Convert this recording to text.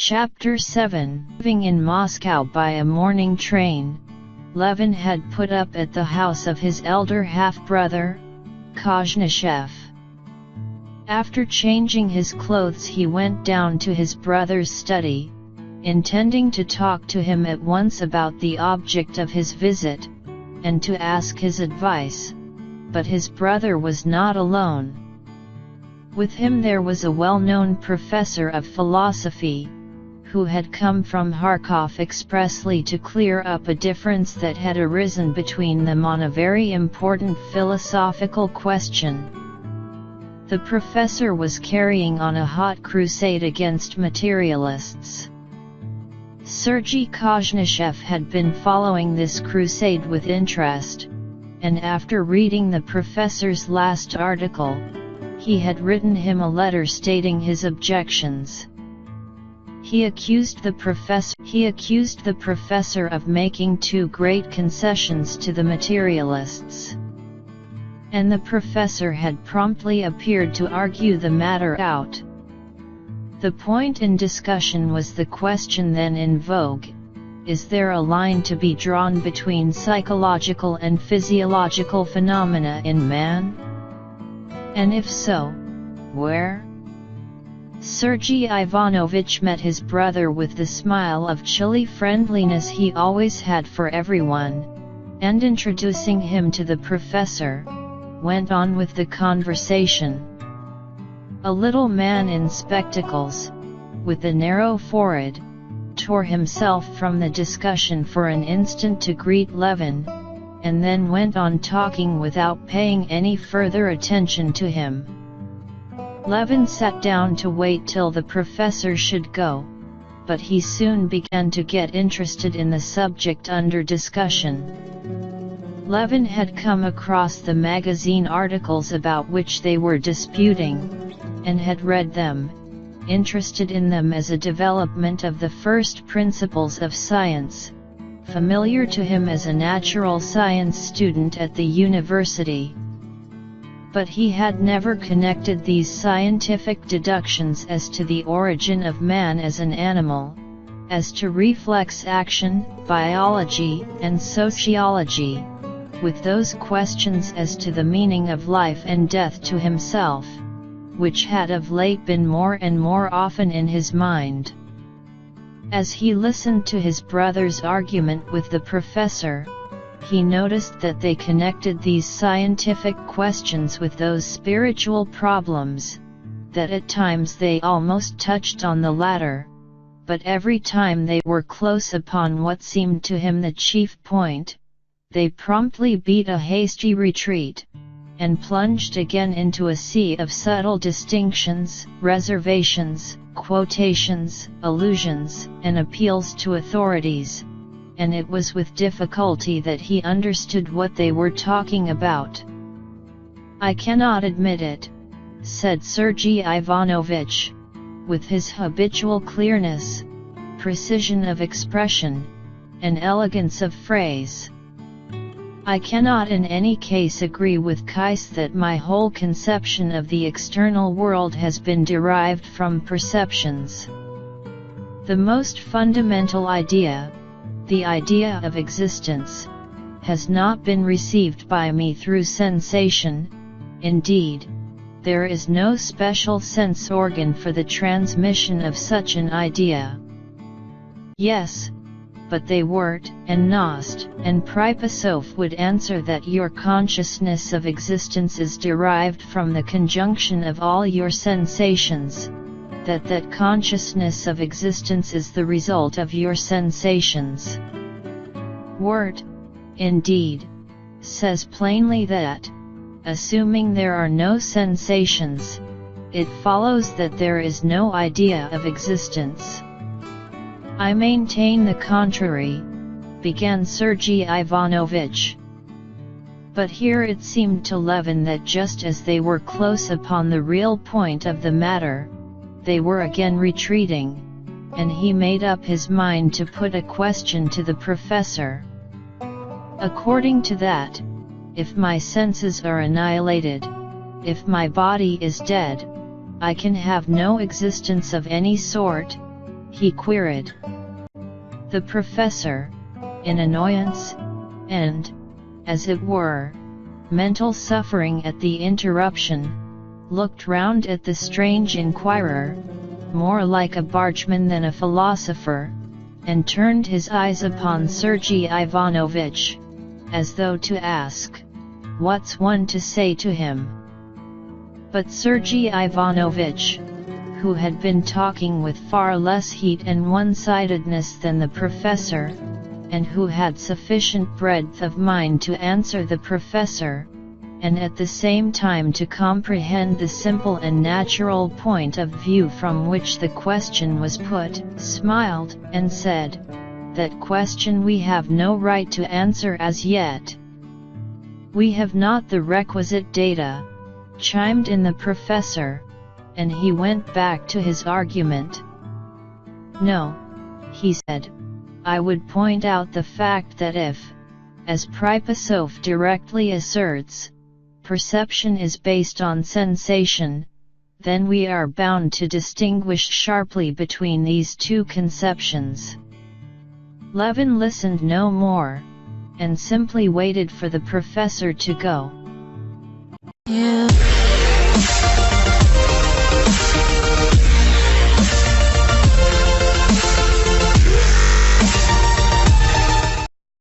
Chapter 7. Living in Moscow by a morning train, Levin had put up at the house of his elder half-brother, Kozhnichev. After changing his clothes he went down to his brother's study, intending to talk to him at once about the object of his visit, and to ask his advice, but his brother was not alone. With him there was a well-known professor of philosophy, who had come from Kharkov expressly to clear up a difference that had arisen between them on a very important philosophical question. The professor was carrying on a hot crusade against materialists. Sergei Kozhnichev had been following this crusade with interest, and after reading the professor's last article, he had written him a letter stating his objections. He accused the professor of making too great concessions to the materialists. And the professor had promptly appeared to argue the matter out. The point in discussion was the question then in vogue: is there a line to be drawn between psychological and physiological phenomena in man? And if so, where? Sergei Ivanovich met his brother with the smile of chilly friendliness he always had for everyone, and introducing him to the professor, went on with the conversation. A little man in spectacles, with a narrow forehead, tore himself from the discussion for an instant to greet Levin, and then went on talking without paying any further attention to him. Levin sat down to wait till the professor should go, but he soon began to get interested in the subject under discussion. Levin had come across the magazine articles about which they were disputing, and had read them, interested in them as a development of the first principles of science, familiar to him as a natural science student at the university. But he had never connected these scientific deductions as to the origin of man as an animal, as to reflex action, biology, and sociology, with those questions as to the meaning of life and death to himself, which had of late been more and more often in his mind. As he listened to his brother's argument with the professor, he noticed that they connected these scientific questions with those spiritual problems, that at times they almost touched on the latter, but every time they were close upon what seemed to him the chief point, they promptly beat a hasty retreat, and plunged again into a sea of subtle distinctions, reservations, quotations, allusions, and appeals to authorities, and it was with difficulty that he understood what they were talking about. "I cannot admit it," said Sergei Ivanovich, with his habitual clearness, precision of expression, and elegance of phrase. "I cannot in any case agree with Kais that my whole conception of the external world has been derived from perceptions. The most fundamental idea, the idea of existence, has not been received by me through sensation. Indeed, there is no special sense organ for the transmission of such an idea." Yes, but they Wert and Nost and Pripasov would answer that your consciousness of existence is derived from the conjunction of all your sensations, that consciousness of existence is the result of your sensations. Wert, indeed, says plainly that, assuming there are no sensations, it follows that there is no idea of existence. I maintain the contrary, began Sergei Ivanovich. But here it seemed to Levin that just as they were close upon the real point of the matter, they were again retreating, and he made up his mind to put a question to the professor. According to that, if my senses are annihilated, if my body is dead, I can have no existence of any sort, he queried. The professor, in annoyance, and, as it were, mental suffering at the interruption, looked round at the strange inquirer, more like a bargeman than a philosopher, and turned his eyes upon Sergei Ivanovich, as though to ask, "What's one to say to him?" But Sergei Ivanovich, who had been talking with far less heat and one-sidedness than the professor, and who had sufficient breadth of mind to answer the professor, and at the same time to comprehend the simple and natural point of view from which the question was put, smiled, and said, "That question we have no right to answer as yet. We have not the requisite data," chimed in the professor, and he went back to his argument. "No," he said, "I would point out the fact that if, as Pripasov directly asserts, perception is based on sensation, then we are bound to distinguish sharply between these two conceptions." Levin listened no more, and simply waited for the professor to go.